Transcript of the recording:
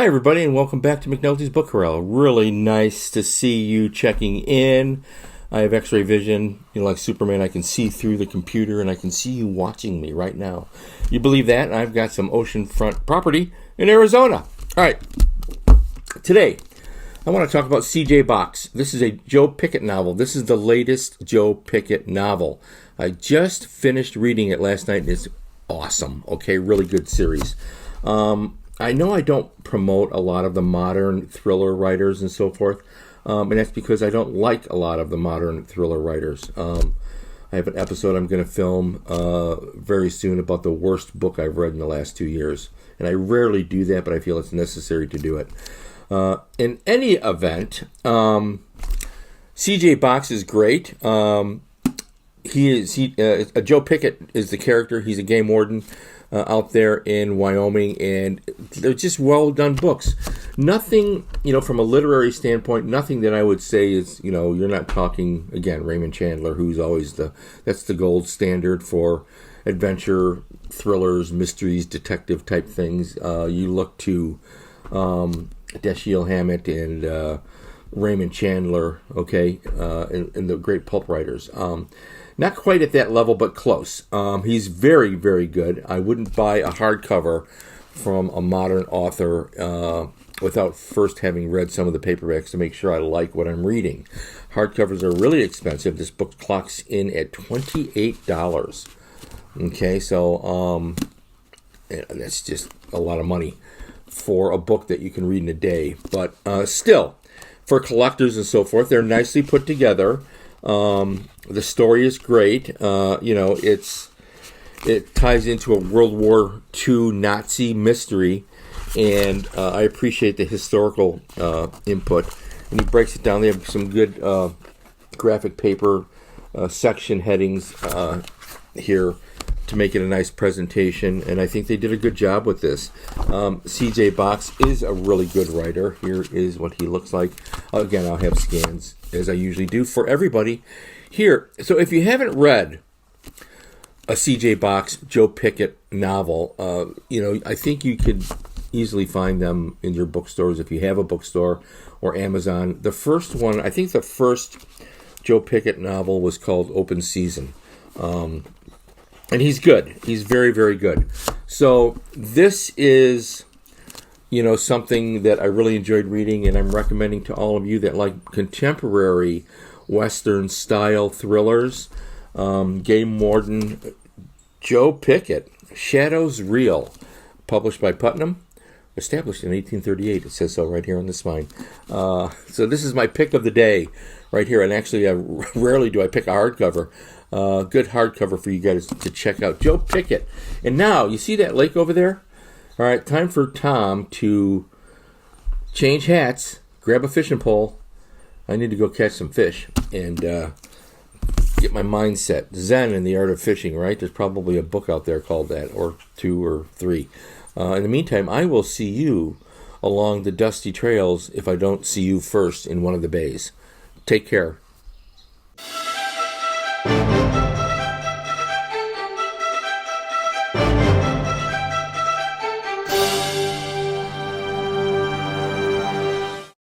everybody, and welcome back to McNulty's Book Corral. Really nice to see you checking in. I have x-ray vision. Like Superman, I can see through the computer, and I can see you watching me right now. You believe that? I've got some oceanfront property in Arizona. All right. Today, I want to talk about C.J. Box. This is a Joe Pickett novel. This is the latest Joe Pickett novel. I just finished reading it last night, and it's awesome. Okay, really good series. I know I don't promote a lot of the modern thriller writers and so forth, and that's because I don't like a lot of the modern thriller writers. I have an episode I'm going to film very soon about the worst book I've read in the last 2 years, and I rarely do that, but I feel it's necessary to do it. In any event, C.J. Box is great. Joe Pickett is the character. He's a game warden out there in Wyoming, and they're just well done books. Nothing, from a literary standpoint, nothing that I would say is, you're not talking, again, Raymond Chandler, who's always that's the gold standard for adventure, thrillers, mysteries, detective type things. You look to Dashiell Hammett and Raymond Chandler, okay, and the great pulp writers. Not quite at that level, but close. He's very, very good. I wouldn't buy a hardcover from a modern author without first having read some of the paperbacks to make sure I like what I'm reading. Hardcovers are really expensive. This book clocks in at $28. Okay, so that's just a lot of money for a book that you can read in a day. But still, for collectors and so forth, they're nicely put together. The story is great. It ties into a World War II Nazi mystery, and I appreciate the historical input. And he breaks it down. They have some good graphic paper section headings here to make it a nice presentation, and I think they did a good job with this. C.J. Box is a really good writer. Here is what he looks like. Again, I'll have scans, as I usually do, for everybody here. So if you haven't read a C.J. Box, Joe Pickett novel, I think you could easily find them in your bookstores if you have a bookstore, or Amazon. The first one, I think the first Joe Pickett novel was called Open Season. And he's good. He's very, very good. So this is, something that I really enjoyed reading, and I'm recommending to all of you that like contemporary Western-style thrillers. Game Warden Joe Pickett, Shadows Reel, published by Putnam, established in 1838. It says so right here on the spine. So this is my pick of the day right here, and actually rarely do I pick a hardcover. Good hardcover for you guys to check out. Joe Pickett. And now, you see that lake over there? All right, time for Tom to change hats, grab a fishing pole. I need to go catch some fish and get my mind set. Zen in the Art of Fishing, right? There's probably a book out there called that, or 2 or 3. In the meantime, I will see you along the dusty trails if I don't see you first in one of the bays. Take care.